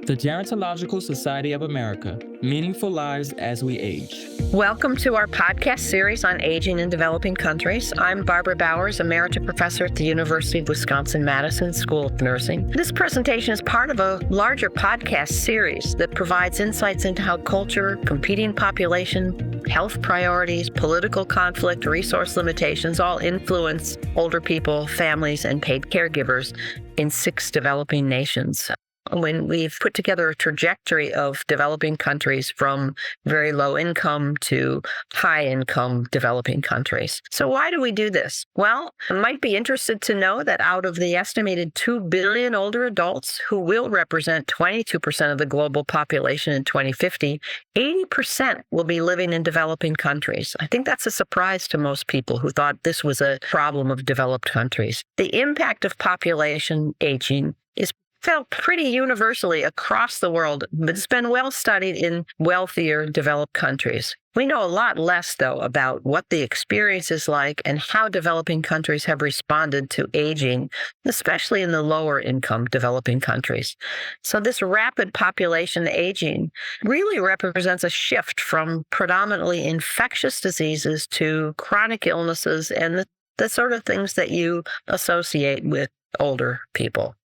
The Gerontological Society of America, Meaningful Lives as We Age. Welcome to our podcast series on aging in developing countries. I'm Barbara Bowers, Emerita Professor at the University of Wisconsin-Madison School of Nursing. This presentation is part of a larger podcast series that provides insights into how culture, competing population, health priorities, political conflict, resource limitations all influence older people, families, and paid caregivers in 6 developing nations. When we've put together a trajectory of developing countries from very low income to high income developing countries. So why do we do this? Well, you might be interested to know that out of the estimated 2 billion older adults who will represent 22% of the global population in 2050, 80% will be living in developing countries. I think that's a surprise to most people who thought this was a problem of developed countries. The impact of population aging is felt pretty universally across the world, but it's been well studied in wealthier developed countries. We know a lot less, though, about what the experience is like and how developing countries have responded to aging, especially in the lower income developing countries. So this rapid population aging really represents a shift from predominantly infectious diseases to chronic illnesses and the sort of things that you associate with older people.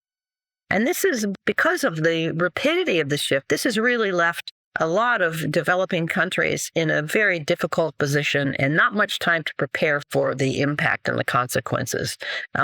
And this is because of the rapidity of the shift. This has really left a lot of developing countries in a very difficult position and not much time to prepare for the impact and the consequences.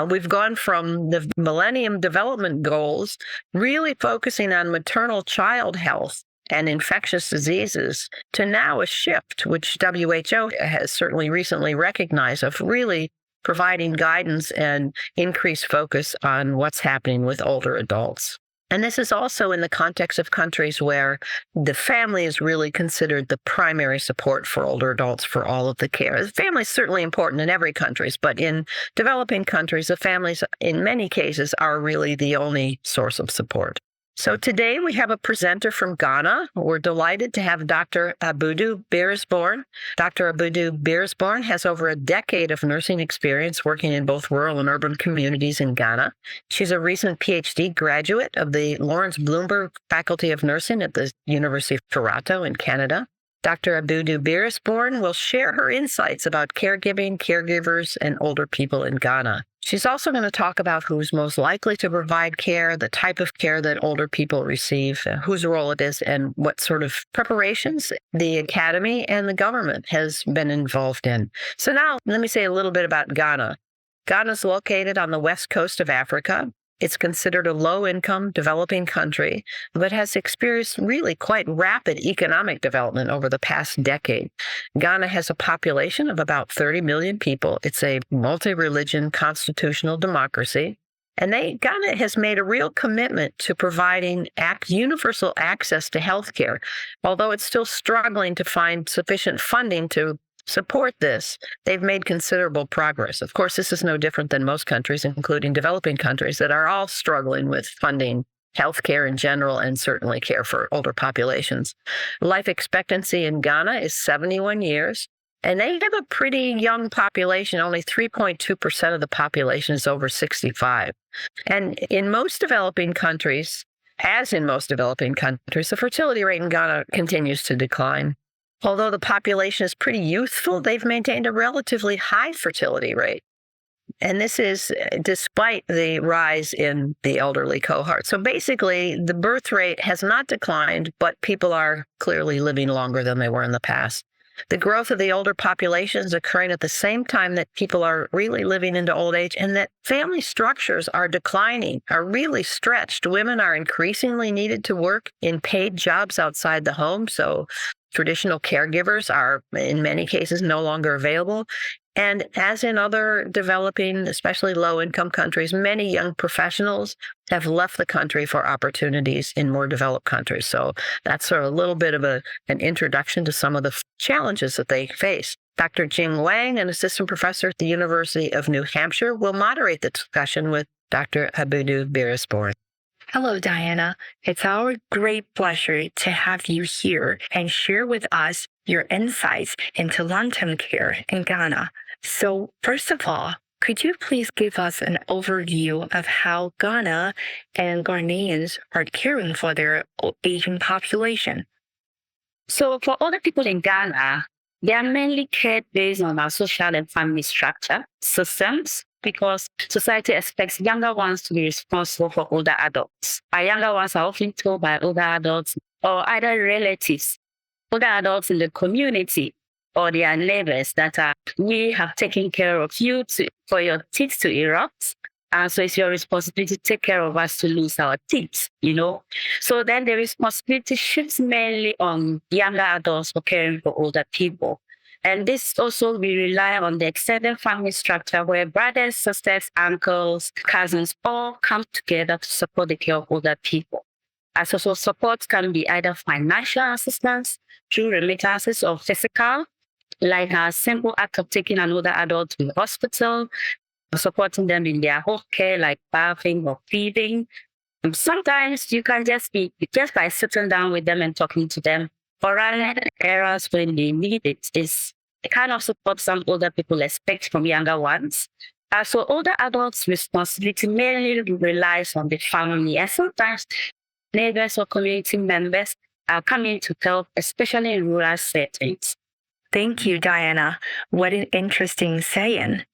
We've gone from the Millennium Development Goals really focusing on maternal child health and infectious diseases to now a shift, which WHO has certainly recently recognized, of really providing guidance and increased focus on what's happening with older adults. And this is also in the context of countries where the family is really considered the primary support for older adults for all of the care. The family is certainly important in every country, but in developing countries, the families in many cases are really the only source of support. So today we have a presenter from Ghana. We're delighted to have Dr. Abudu Birisborn. Dr. Abudu Birisborn has over a decade of nursing experience working in both rural and urban communities in Ghana. She's a recent PhD graduate of the Lawrence Bloomberg Faculty of Nursing at the University of Toronto in Canada. Dr. Abudu Birisborn will share her insights about caregiving, caregivers, and older people in Ghana. She's also going to talk about who's most likely to provide care, the type of care that older people receive, whose role it is, and what sort of preparations the academy and the government has been involved in. So now let me say a little bit about Ghana. Ghana is located on the west coast of Africa. It's considered a low-income developing country, but has experienced really quite rapid economic development over the past decade. Ghana has a population of about 30 million people. It's a multi-religion constitutional democracy. And Ghana has made a real commitment to providing universal access to healthcare, although it's still struggling to find sufficient funding to support this. They've made considerable progress. Of course, this is no different than most countries, including developing countries, that are all struggling with funding healthcare in general and certainly care for older populations. Life expectancy in Ghana is 71 years, and they have a pretty young population. Only 3.2% of the population is over 65. And in most developing countries, the fertility rate in Ghana continues to decline. Although the population is pretty youthful, they've maintained a relatively high fertility rate. And this is despite the rise in the elderly cohort. So basically, the birth rate has not declined, but people are clearly living longer than they were in the past. The growth of the older population is occurring at the same time that people are really living into old age, and that family structures are declining, are really stretched. Women are increasingly needed to work in paid jobs outside the home, so traditional caregivers are, in many cases, no longer available. And as in other developing, especially low-income countries, many young professionals have left the country for opportunities in more developed countries. So that's sort of a little bit of an introduction to some of the challenges that they face. Dr. Jing Wang, an assistant professor at the University of New Hampshire, will moderate the discussion with Dr. Abudu Birisborn. Hello, Diana. It's our great pleasure to have you here and share with us your insights into long-term care in Ghana. So first of all, Could you please give us an overview of how Ghana and Ghanaians are caring for their aging population? So for older people in Ghana, they are mainly cared based on our social and family structure systems because society expects younger ones to be responsible for older adults. Our younger ones are often told by older adults or either relatives, older adults in the community or their neighbors that we have taken care of you for your teeth to erupt. So it's your responsibility to take care of us to lose our teeth, So then the responsibility shifts mainly on younger adults for caring for older people. And this also, we rely on the extended family structure where brothers, sisters, uncles, cousins all come together to support the care of older people. As also support can be either financial assistance through remittances or physical, like a simple act of taking an older adult to the hospital, supporting them in their home care, like bathing or feeding. Sometimes you can just by sitting down with them and talking to them or running errands when they need it. Is the kind of support some older people expect from younger ones. So older adults' responsibility mainly relies on the family, and sometimes neighbors or community members are coming to help, especially in rural settings. Thank you, Diana. What an interesting saying.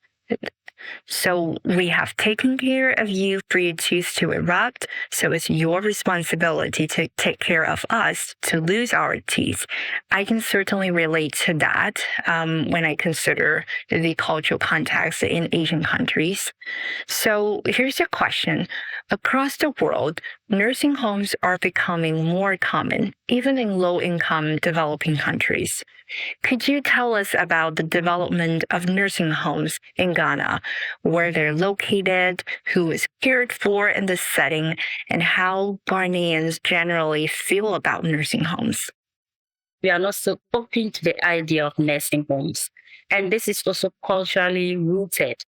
So we have taken care of you for your teeth to erupt, so it's your responsibility to take care of us to lose our teeth. I can certainly relate to that when I consider the cultural context in Asian countries. So here's a question. Across the world, nursing homes are becoming more common, even in low-income developing countries. Could you tell us about the development of nursing homes in Ghana, where they're located, who is cared for in this setting, and how Ghanaians generally feel about nursing homes? We are not so open to the idea of nursing homes. And this is also culturally rooted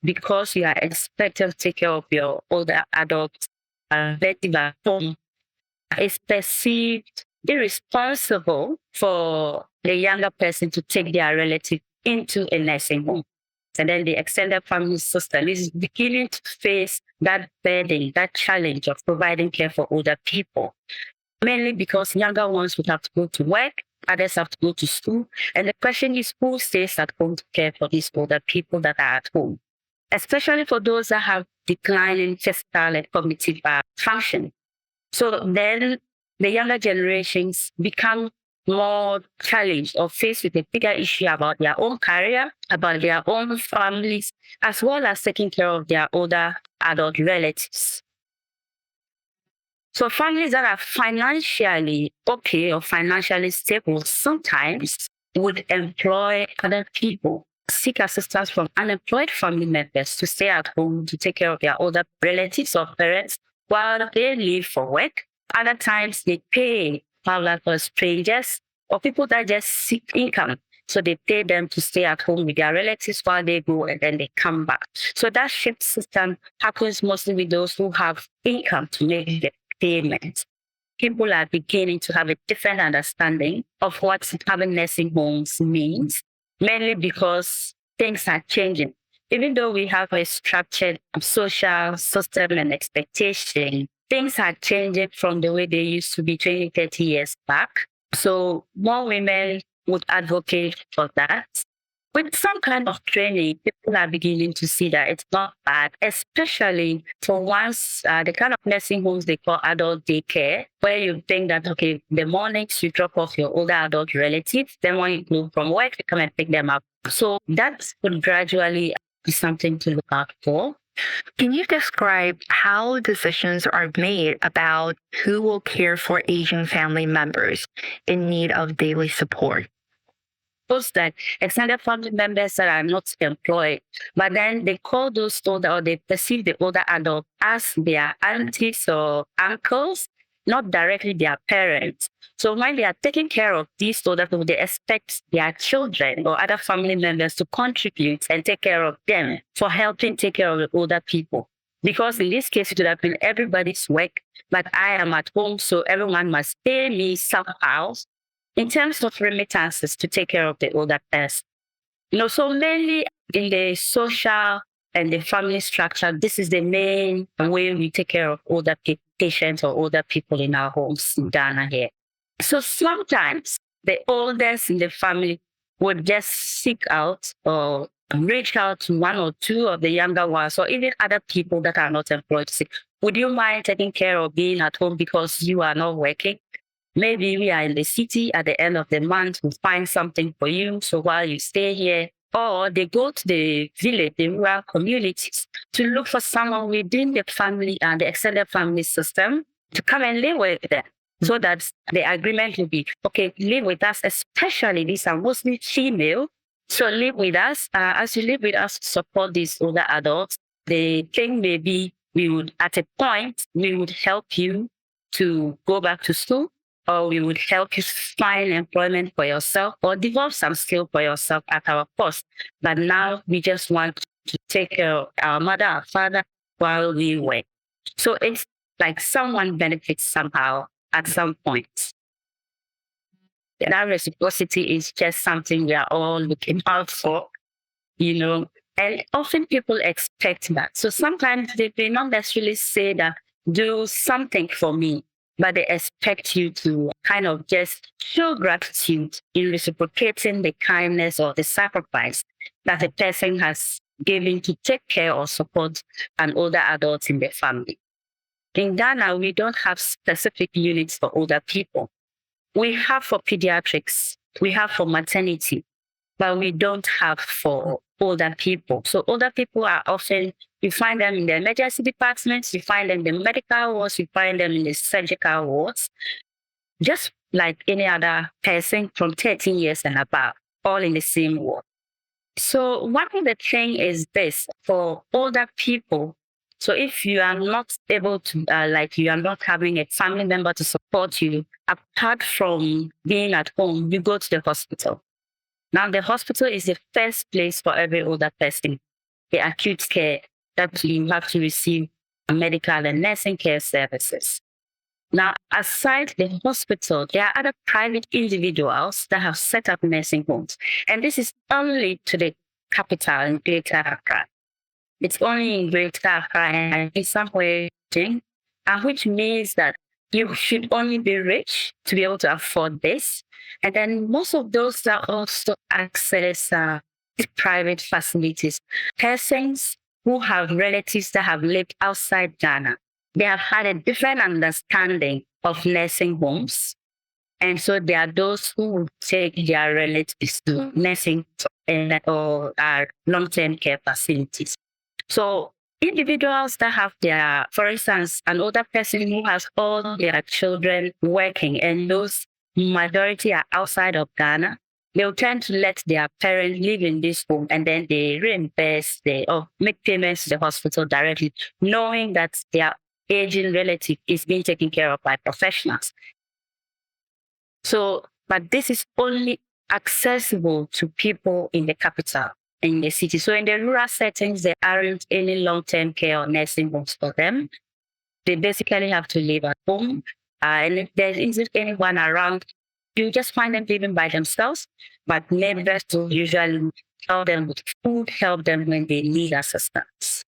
because you are expected to take care of your older adults relative at home. It's perceived irresponsible for the younger person to take their relative into a nursing home. And then the extended family system is beginning to face that burden, that challenge of providing care for older people. Mainly because younger ones would have to go to work, others have to go to school. And the question is, who stays at home to care for these older people that are at home? Especially for those that have declining physical and cognitive function. So then the younger generations become more challenged or faced with a bigger issue about their own career, about their own families, as well as taking care of their older adult relatives. So families that are financially okay or financially stable sometimes would employ other people, seek assistance from unemployed family members to stay at home to take care of their older relatives or parents while they leave for work. Other times they pay for strangers or people that just seek income. So they pay them to stay at home with their relatives while they go and then they come back. So that shift system happens mostly with those who have income to make the payments. People are beginning to have a different understanding of what having nursing homes means, mainly because things are changing. Even though we have a structured social system and expectation, things are changing from the way they used to be 20, 30 years back. So more women would advocate for that. With some kind of training, people are beginning to see that it's not bad, especially for once the kind of nursing homes they call adult daycare, where you think that, okay, the mornings you drop off your older adult relatives, then when you go from work, you come and pick them up. So that would gradually be something to look out for. Can you describe how decisions are made about who will care for aging family members in need of daily support? Those that extended family members that are not employed, but then they call those older or they perceive the older adult as their aunties or uncles, not directly their parents. So when they are taking care of these older people, they expect their children or other family members to contribute and take care of them for helping take care of the older people. Because in this case, it would have been everybody's work, but I am at home, so everyone must pay me somehow in terms of remittances to take care of the older person. So mainly in the social and the family structure, this is the main way we take care of older patients or older people in our homes in Ghana here. So sometimes the oldest in the family would just seek out or reach out to one or two of the younger ones or even other people that are not employed to say, would you mind taking care of being at home because you are not working? Maybe we are in the city at the end of the month, we find something for you. So while you stay here, or they go to the village, the rural communities to look for someone within the family and the extended family system to come and live with them. So that the agreement will be, okay, live with us, especially these are mostly female. So live with us. As you live with us, support these older adults. The thing may be at a point, we would help you to go back to school, or we would help you find employment for yourself or develop some skill for yourself at our cost. But now we just want to take care of our mother, our father while we work. So it's like someone benefits somehow at some point. That reciprocity is just something we are all looking out for, and often people expect that. So sometimes they may not necessarily say that, do something for me, but they expect you to kind of just show gratitude in reciprocating the kindness or the sacrifice that a person has given to take care or support an older adult in their family. In Ghana, we don't have specific units for older people. We have for pediatrics, we have for maternity, but we don't have for older people. So older people are often, you find them in the emergency departments, you find them in the medical wards, you find them in the surgical wards, just like any other person from 13 years and above, all in the same ward. So one of the things is this, for older people, so if you are not able to, you are not having a family member to support you, apart from being at home, you go to the hospital. Now, the hospital is the first place for every older person, the acute care that you have to receive medical and nursing care services. Now, aside the hospital, there are other private individuals that have set up nursing homes. And this is only to the capital in Greater Accra. It's only in Greater Accra and in somewhere, which means that you should only be rich to be able to afford this. And then most of those that also access private facilities, persons who have relatives that have lived outside Ghana, they have had a different understanding of nursing homes. And so there are those who will take their relatives to nursing or long-term care facilities. So individuals that have for instance, an older person who has all their children working and those majority are outside of Ghana, they'll tend to let their parents live in this home and then they reimburse or make payments to the hospital directly, knowing that their aging relative is being taken care of by professionals. So, but this is only accessible to people in the capital, in the city. So in the rural settings, there aren't any long-term care or nursing homes for them. They basically have to live at home. And if there isn't anyone around, you just find them living by themselves, but neighbors will usually help them with food, help them when they need assistance.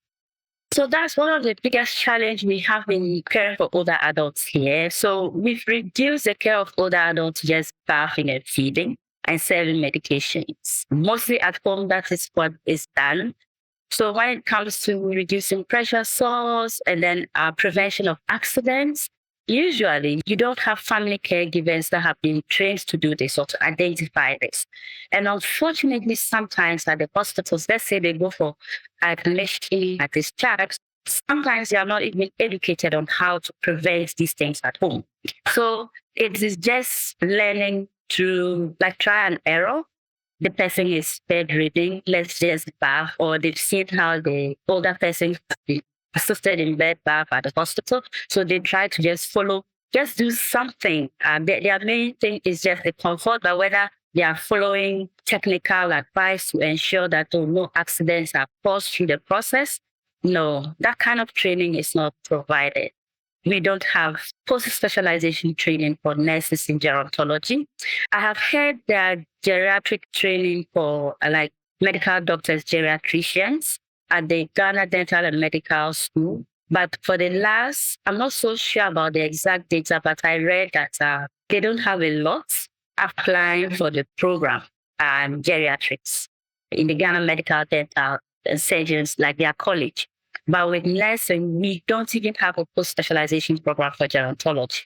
So that's one of the biggest challenges we have in caring for older adults here. So we've reduced the care of older adults to just bathing and feeding and serving medications. Mostly at home, that is what is done. So when it comes to reducing pressure sores and then prevention of accidents, usually you don't have family caregivers that have been trained to do this or to identify this. And unfortunately, sometimes at the hospitals, let's say they go for admission at this checkups, sometimes they are not even educated on how to prevent these things at home. So it is just learning through try and error. The person is bedridden, let's just bath, or they've seen how the older person is assisted in bed bath at the hospital. So they try to just follow, just do something. Their main thing is just the comfort, but whether they are following technical advice to ensure that no accidents are caused through the process, no, that kind of training is not provided. We don't have post-specialization training for nurses in gerontology. I have heard that geriatric training for medical doctors, geriatricians. at the Ghana Dental and Medical School. But for the last, I'm not so sure about the exact data, but I read that they don't have a lot applying for the program, geriatrics in the Ghana Medical Dental and Surgeons, like their college. But with nursing, we don't even have a post-specialization program for gerontology.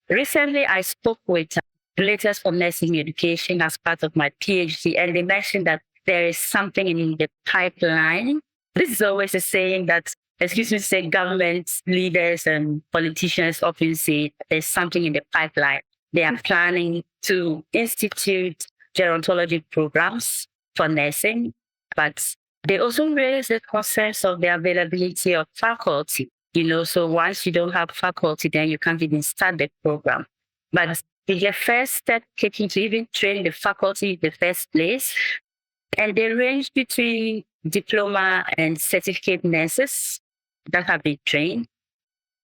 Recently, I spoke with regulators for nursing education as part of my PhD, and they mentioned that there is something in the pipeline. This is always a saying that, government leaders and politicians often say there's something in the pipeline. They are planning to institute gerontology programs for nursing, but they also raise the concerns of the availability of faculty. So once you don't have faculty, then you can't even start the program. But the first step taken to even train the faculty in the first place, and they range between diploma and certificate nurses that have been trained.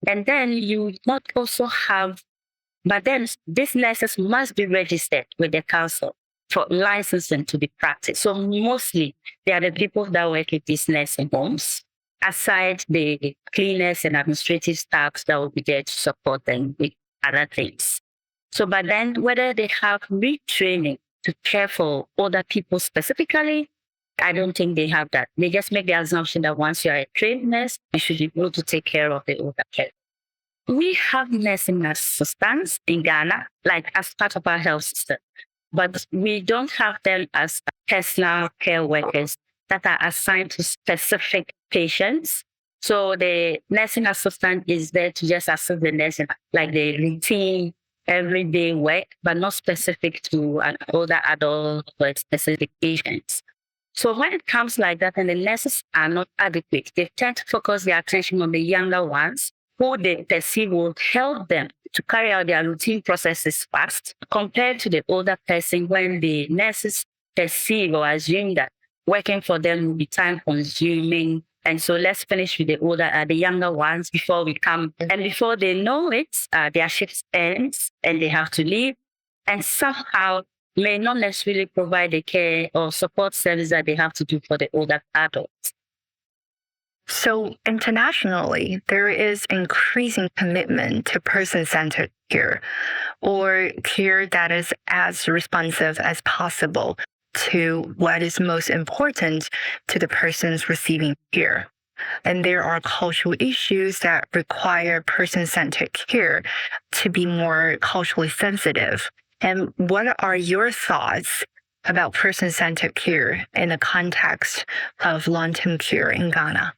And then you not also have, but then these nurses must be registered with the council for licensing to be practiced. So mostly they are the people that work with these nursing homes, aside the cleaners and administrative staffs that will be there to support them with other things. So, but then whether they have retraining to care for older people specifically, I don't think they have that. They just make the assumption that once you are a trained nurse, you should be able to take care of the older care. We have nursing assistants in Ghana, like as part of our health system, but we don't have them as personal care workers that are assigned to specific patients. So the nursing assistant is there to just assist the nursing, like the routine, everyday work, but not specific to an older adult or specific patients. So when it comes like that and the nurses are not adequate, they tend to focus their attention on the younger ones who they perceive will help them to carry out their routine processes fast compared to the older person when the nurses perceive or assume that working for them will be time consuming. And so let's finish with the younger ones before we come. And before they know it, their shift ends and they have to leave. And somehow may not necessarily provide the care or support service that they have to do for the older adults. So internationally, there is increasing commitment to person-centered care, or care that is as responsive as possible to what is most important to the persons receiving care. And there are cultural issues that require person-centered care to be more culturally sensitive. And what are your thoughts about person-centered care in the context of long-term care in Ghana?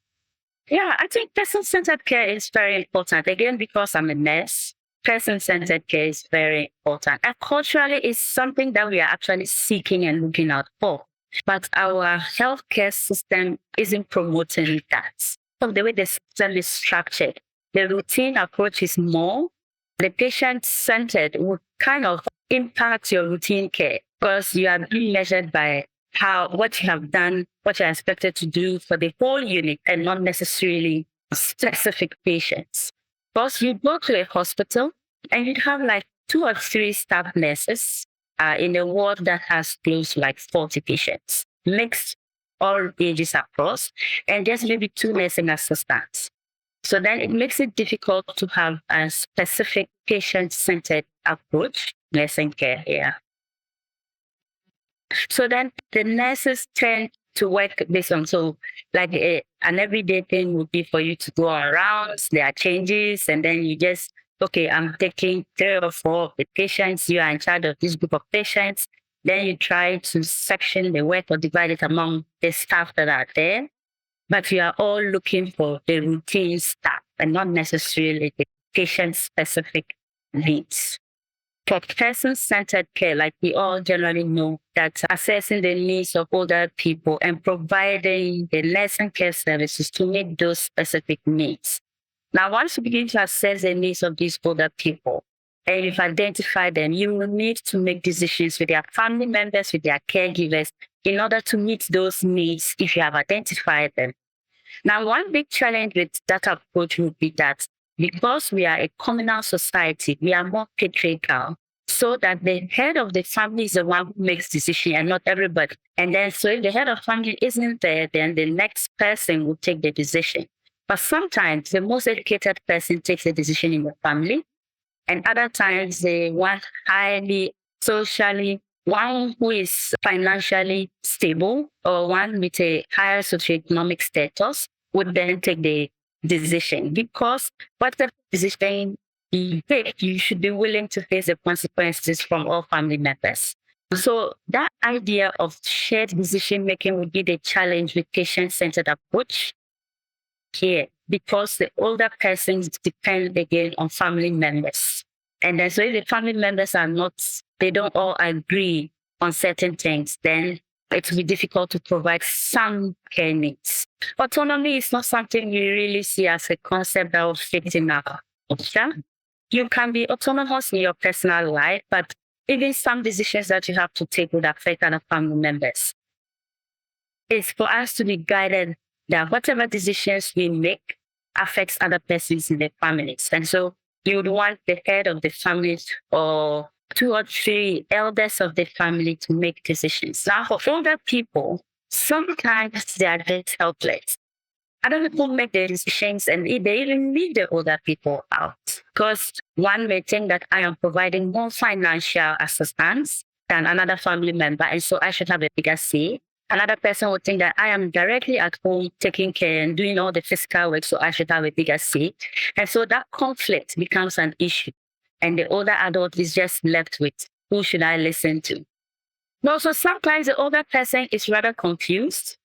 Yeah, I think person-centered care is very important. Again, because I'm a nurse, person-centered care is very important. And culturally, it's something that we are actually seeking and looking out for. But our healthcare system isn't promoting that. From the way the system is structured, the routine approach is more. The patient-centered would kind of impact your routine care because you are being measured by what you have done, what you're expected to do for the whole unit and not necessarily specific patients. Because you go to a hospital and you have like 2 or 3 staff nurses in a ward that has close to like 40 patients, mixed all ages across, and there's maybe 2 nursing assistants. So then it makes it difficult to have a specific patient-centered approach, nursing care here. So then the nurses tend to work based on, an everyday thing would be for you to go around, there are changes, and then you just, okay, I'm taking 3 or 4 of the patients, you are in charge of this group of patients. Then you try to section the work or divide it among the staff that are there. But you are all looking for the routine staff and not necessarily the patient-specific needs. For person-centered care, like we all generally know, that assessing the needs of older people and providing the nursing care services to meet those specific needs. Now, once you begin to assess the needs of these older people, and you've identified them, you will need to make decisions with their family members, with their caregivers, in order to meet those needs if you have identified them. Now, one big challenge with that approach would be that because we are a communal society, we are more patriarchal. so that the head of the family is the one who makes decision and not everybody. And then, so if the head of family isn't there, then the next person will take the decision. But sometimes the most educated person takes the decision in the family, and other times the one highly socially, one who is financially stable or one with a higher socioeconomic status would then take the decision, because whatever decision you take, you should be willing to face the consequences from all family members. So that idea of shared decision making would be the challenge with patient-centered approach here, because the older persons depend again on family members. And then so if the family members are not, they don't all agree on certain things, then it will be difficult to provide some care needs. Autonomy is not something we really see as a concept that will fit in our culture. You can be autonomous in your personal life, but even some decisions that you have to take would affect other family members. It's for us to be guided that whatever decisions we make affects other persons in the families. And so you would want the head of the family or 2 or 3 elders of the family to make decisions. Now, for older people, sometimes they are just helpless. Other people make the decisions and they even leave the older people out, because one may think that I am providing more financial assistance than another family member, and so I should have a bigger say. Another person would think that I am directly at home taking care and doing all the physical work, so I should have a bigger say. And so that conflict becomes an issue. And the older adult is just left with, who should I listen to? But also sometimes the older person is rather confused.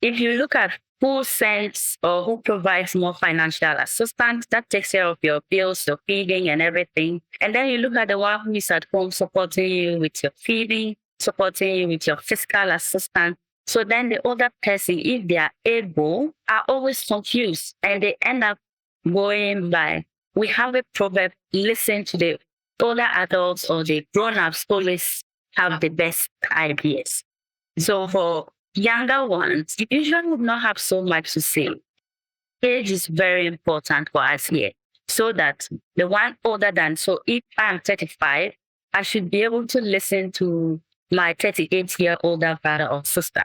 If you look at who sends or who provides more financial assistance, that takes care of your bills, your feeding and everything. And then you look at the one who is at home supporting you with your feeding, supporting you with your physical assistance. So then the older person, if they are able, are always confused and they end up going by, we have a proverb, listen to the older adults or the grown-ups always have the best ideas. So for younger ones, you usually would not have so much to say. Age is very important for us here, so that the one older than, so if I'm 35, I should be able to listen to my 38-year-older brother or sister,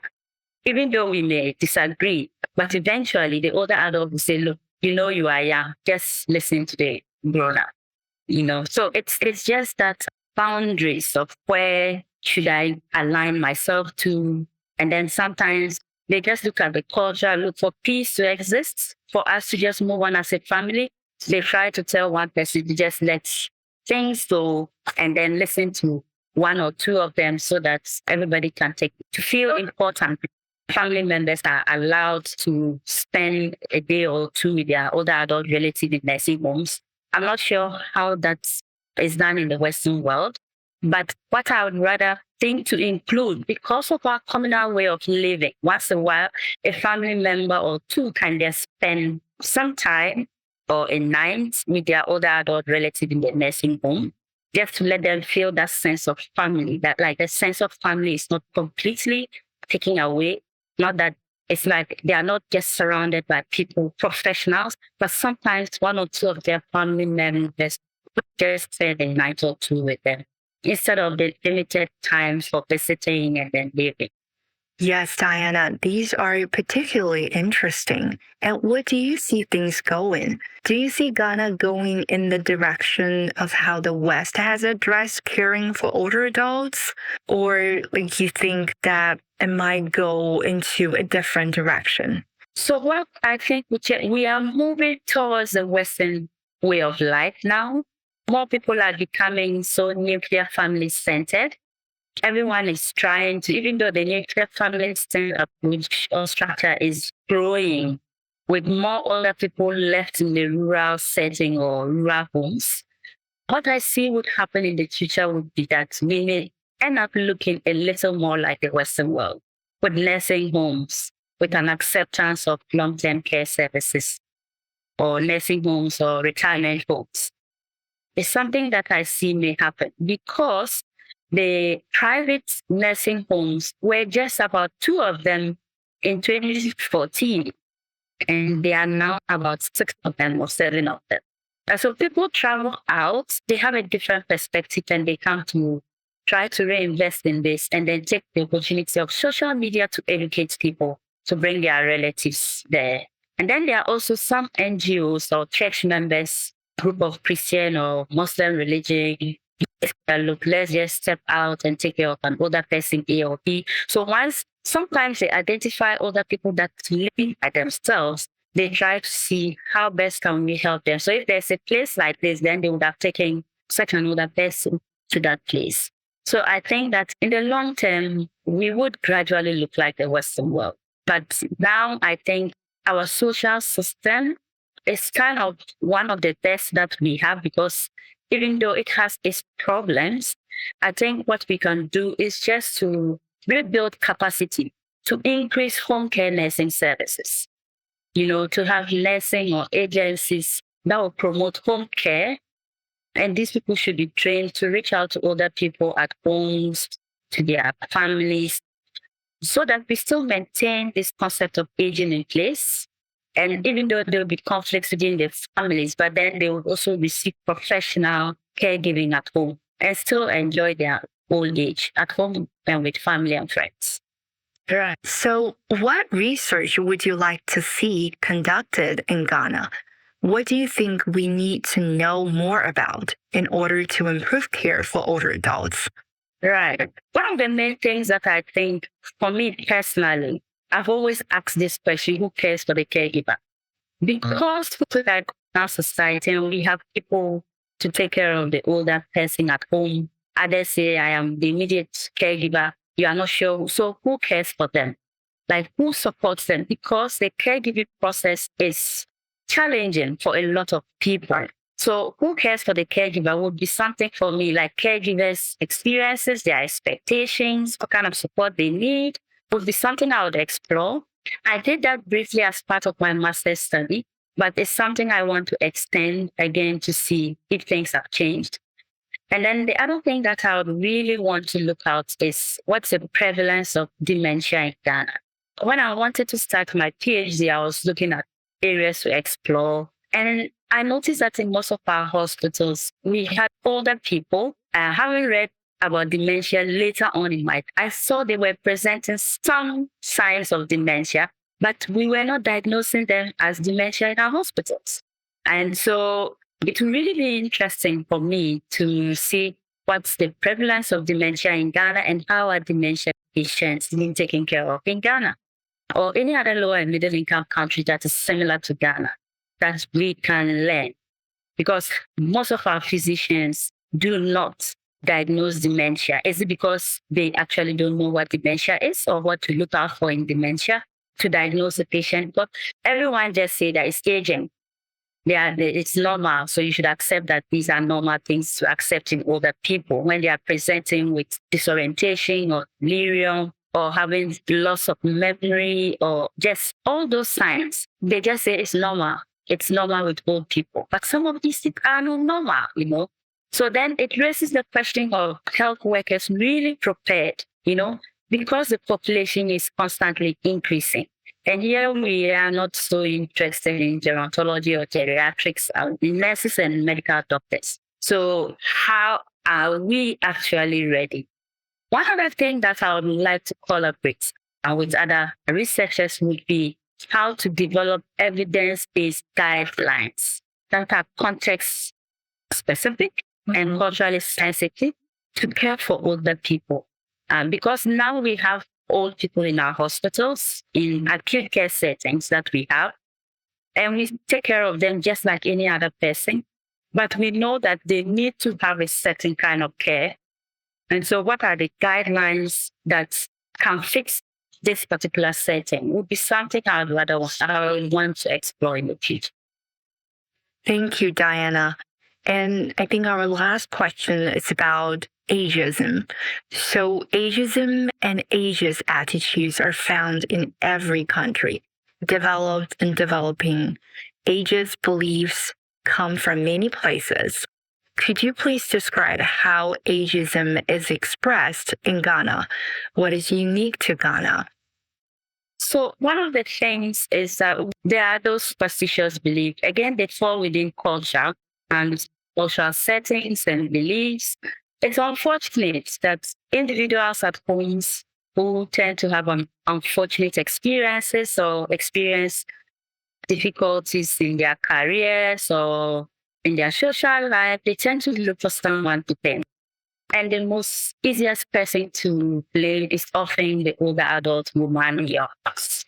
even though we may disagree. But eventually, the older adult will say, look, you know you are young, just listen to the grown-up. So it's just that boundaries of where should I align myself to. And then sometimes they just look at the culture, look for peace to exist, for us to just move on as a family. They try to tell one person to just let things go and then listen to 1 or 2 of them so that everybody can to feel important. Family members are allowed to spend a day or 2 with their older adult relative in nursing homes. I'm not sure how that is done in the Western world, but what I would rather think to include, because of our communal way of living, once in a while, a family member or 2 can just spend some time or a night with their older adult relative in the nursing home, just to let them feel that sense of family, that like the sense of family is not completely taken away. Not that it's like they are not just surrounded by people, professionals, but sometimes 1 or 2 of their family members just spend a night or 2 with them, instead of the limited times for visiting and then leaving. Yes, Diana, these are particularly interesting. And where do you see things going? Do you see Ghana going in the direction of how the West has addressed caring for older adults? Or you think that it might go into a different direction? So what I think we are moving towards the Western way of life now. More people are becoming so nuclear family centered. Everyone is trying to, even though the nuclear family approach or structure is growing, with more older people left in the rural setting or rural homes, what I see would happen in the future would be that we may end up looking a little more like the Western world, with nursing homes, with an acceptance of long-term care services, or nursing homes or retirement homes. It's something that I see may happen because the private nursing homes were just about 2 of them in 2014, and there are now about 6 of them or 7 of them. So people travel out, they have a different perspective and they come to try to reinvest in this and then take the opportunity of social media to educate people, to bring their relatives there. And then there are also some NGOs or church members, group of Christian or Muslim religion. Look, let's just step out and take care of an older person A or B. So sometimes they identify older people that living by themselves, they try to see how best can we help them. So if there's a place like this, then they would have taken such an older person to that place. So I think that in the long term, we would gradually look like the Western world. But now I think our social system is kind of one of the best that we have, because even though it has its problems, I think what we can do is just to rebuild capacity to increase home care nursing services. To have nursing or agencies that will promote home care. And these people should be trained to reach out to older people at homes, to their families, so that we still maintain this concept of aging in place. And even though there will be conflicts within the families, but then they will also receive professional caregiving at home and still enjoy their old age at home and with family and friends. Right. So, what research would you like to see conducted in Ghana? What do you think we need to know more about in order to improve care for older adults? Right. One of the main things that I think, for me personally, I've always asked this question: who cares for the caregiver? Because we are in our society and we have people to take care of the older person at home. Others say, I am the immediate caregiver. You are not sure. So who cares for them? Like, who supports them? Because the caregiving process is challenging for a lot of people. So who cares for the caregiver would be something for me, like caregivers' experiences, their expectations, what kind of support they need, would be something I would explore. I did that briefly as part of my master's study, but it's something I want to extend again to see if things have changed. And then the other thing that I would really want to look out is what's the prevalence of dementia in Ghana. When I wanted to start my PhD, I was looking at areas to explore. And I noticed that in most of our hospitals, we had older people. Having read about dementia later on in my life, I saw they were presenting some signs of dementia, but we were not diagnosing them as dementia in our hospitals. And so it will really be interesting for me to see what's the prevalence of dementia in Ghana and how are dementia patients being taken care of in Ghana or any other lower and middle income country that is similar to Ghana that we can learn. Because most of our physicians do not diagnose dementia. Is it because they actually don't know what dementia is or what to look out for in dementia to diagnose the patient? But everyone just say that it's aging. It's normal. So you should accept that these are normal things to accept in older people when they are presenting with disorientation or delirium or having loss of memory or just all those signs. They just say it's normal. It's normal with old people. But some of these things are not normal. So then it raises the question of health workers really prepared, because the population is constantly increasing. And here we are not so interested in gerontology or geriatrics, nurses and medical doctors. So how are we actually ready? One other thing that I would like to collaborate with other researchers would be how to develop evidence-based guidelines that are context-specific and culturally sensitive to care for older people. Because now we have old people in our hospitals, in acute care settings that we have, and we take care of them just like any other person. But we know that they need to have a certain kind of care. And so what are the guidelines that can fix this particular setting would be something I would want to explore in the future. Thank you, Diana. And I think our last question is about ageism. So ageism and ageist attitudes are found in every country, developed and developing. Ageist beliefs come from many places. Could you please describe how ageism is expressed in Ghana? What is unique to Ghana? So one of the things is that there are those superstitious beliefs. Again, they fall within culture. and social settings and beliefs. It's unfortunate that individuals at homes who tend to have unfortunate experiences or experience difficulties in their careers or in their social life, they tend to look for someone to blame. And the most easiest person to blame is often the older adult woman in your house.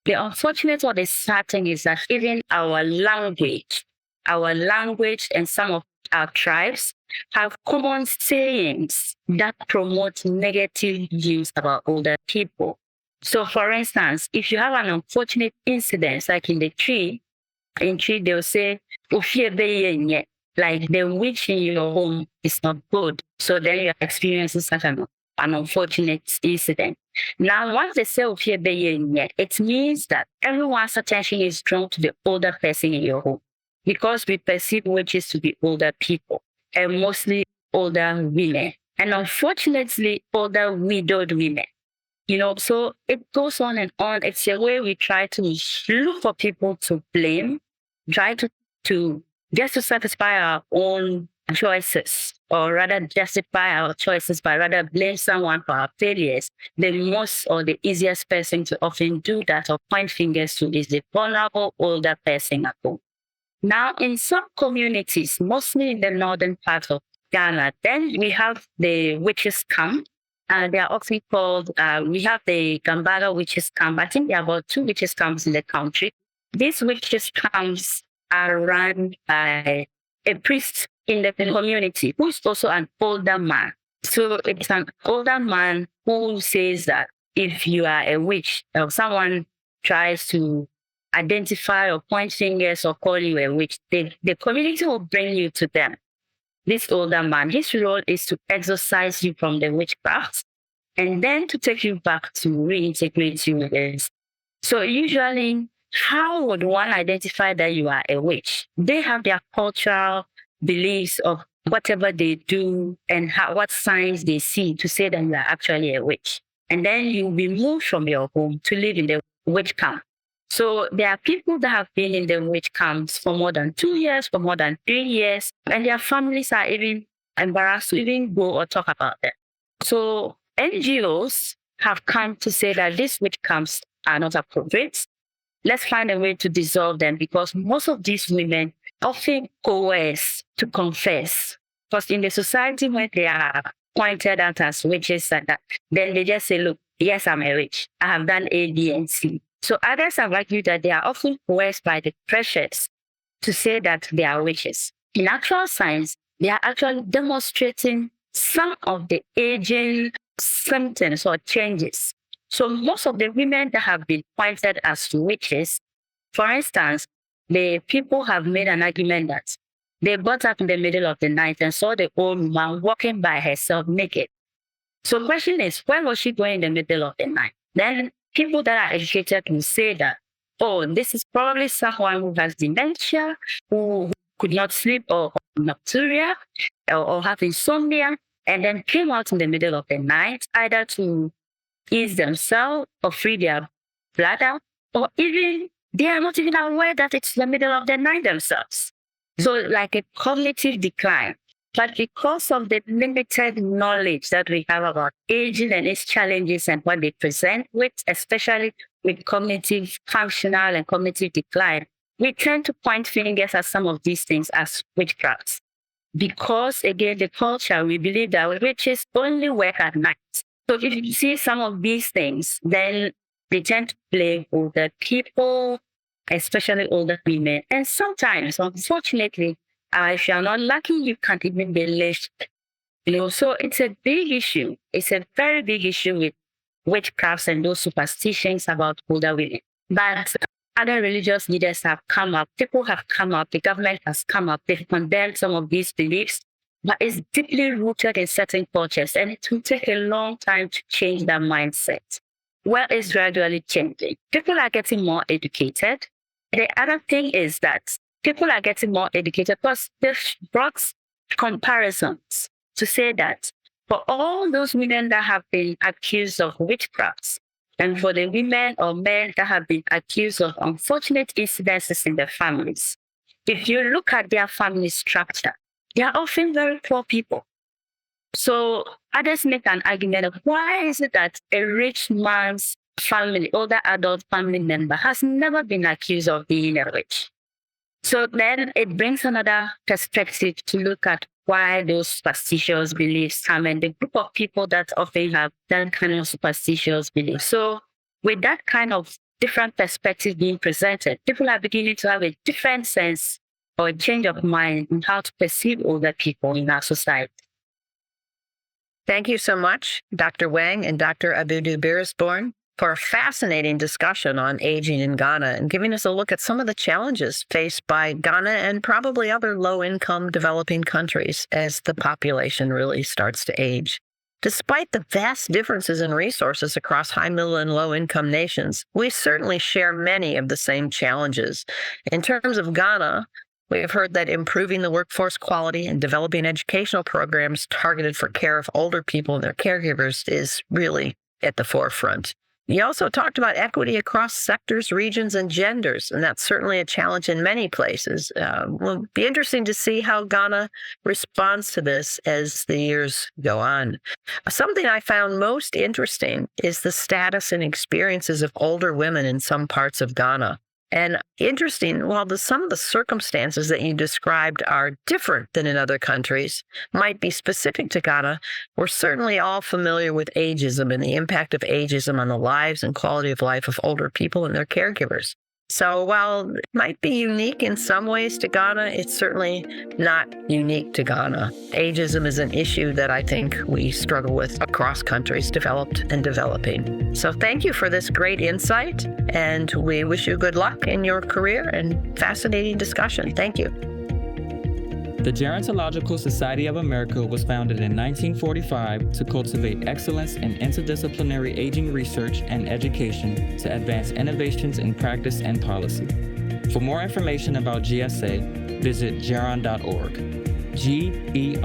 The unfortunate or the sad thing is that even our language and some of our tribes have common sayings that promote negative views about older people. So, for instance, if you have an unfortunate incident, like in tree, they'll say, like the witch in your home is not good. So then you're experiencing such an unfortunate incident. Now, once they say it means that everyone's attention is drawn to the older person in your home because we perceive witches to be older people and mostly older women. And unfortunately, older widowed women. So it goes on and on. It's a way we try to look for people to blame, try to just to satisfy our own choices, or rather justify our choices by rather blame someone for our failures. The most or the easiest person to often do that or point fingers to is the vulnerable older person at home. Now, in some communities, mostly in the northern part of Ghana, then we have the witches camp. They are often called, we have the Gambaga witches camp. I think there are about 2 witches camps in the country. These witches camps are run by a priest in the community who is also an older man. So it's an older man who says that if you are a witch or someone tries to identify or point fingers or call you a witch, the community will bring you to them. This older man, his role is to exorcise you from the witchcraft and then to take you back to reintegrate you again. So usually, how would one identify that you are a witch? They have their cultural beliefs of whatever they do and what signs they see to say that you are actually a witch. And then you'll be moved from your home to live in the witch camp. So there are people that have been in the witch camps for more than 2 years, for more than 3 years, and their families are even embarrassed to even go or talk about them. So NGOs have come to say that these witch camps are not appropriate. Let's find a way to dissolve them because most of these women often coerce to confess. Because in the society when they are pointed out as witches and that, then they just say, look, yes, I'm a witch. I have done A, B, and C. So others have argued that they are often coerced by the pressures to say that they are witches. In actual science, they are actually demonstrating some of the aging symptoms or changes. So most of the women that have been pointed as witches, for instance, the people have made an argument that they got up in the middle of the night and saw the old woman walking by herself naked. So the question is, where was she going in the middle of the night? Then people that are educated will say that, oh, this is probably someone who has dementia, who could not sleep or nocturia or have insomnia, and then came out in the middle of the night, either to ease themselves or free their bladder, or even they are not even aware that it's the middle of the night themselves. So like a cognitive decline. But because of the limited knowledge that we have about aging and its challenges and what they present with, especially with cognitive functional and cognitive decline, we tend to point fingers at some of these things as witchcrafts. Because again, the culture, we believe that witches only work at night. So if you see some of these things, then they tend to blame older people, especially older women. And sometimes, unfortunately, if you're not lucky, you can't even be lived. So it's a big issue. It's a very big issue with witchcrafts and those superstitions about older women. But other religious leaders have come up, people have come up, the government has come up, they've condemned some of these beliefs, but it's deeply rooted in certain cultures and it will take a long time to change that mindset. Well, it's gradually changing. People are getting more educated. The other thing is that people are getting more educated because they've brought comparisons to say that for all those women that have been accused of witchcrafts, and for the women or men that have been accused of unfortunate incidences in their families, if you look at their family structure, they are often very poor people. So others make an argument of why is it that a rich man's family, older adult family member, has never been accused of being a rich. So then it brings another perspective to look at why those superstitious beliefs come and the group of people that often have that kind of superstitious beliefs. So with that kind of different perspective being presented, people are beginning to have a different sense or a change of mind in how to perceive older people in our society. Thank you so much, Dr. Wang and Dr. Abudu Birisborn, for a fascinating discussion on aging in Ghana and giving us a look at some of the challenges faced by Ghana and probably other low-income developing countries as the population really starts to age. Despite the vast differences in resources across high, middle, and low-income nations, we certainly share many of the same challenges. In terms of Ghana, we have heard that improving the workforce quality and developing educational programs targeted for care of older people and their caregivers is really at the forefront. You also talked about equity across sectors, regions, and genders, and that's certainly a challenge in many places. Will be interesting to see how Ghana responds to this as the years go on. Something I found most interesting is the status and experiences of older women in some parts of Ghana. And interesting, while some of the circumstances that you described are different than in other countries, might be specific to Ghana, we're certainly all familiar with ageism and the impact of ageism on the lives and quality of life of older people and their caregivers. So while it might be unique in some ways to Ghana, it's certainly not unique to Ghana. Ageism is an issue that I think we struggle with across countries, developed and developing. So thank you for this great insight, and we wish you good luck in your career and fascinating discussion. Thank you. The Gerontological Society of America was founded in 1945 to cultivate excellence in interdisciplinary aging research and education to advance innovations in practice and policy. For more information about GSA, visit geron.org, GERON.org.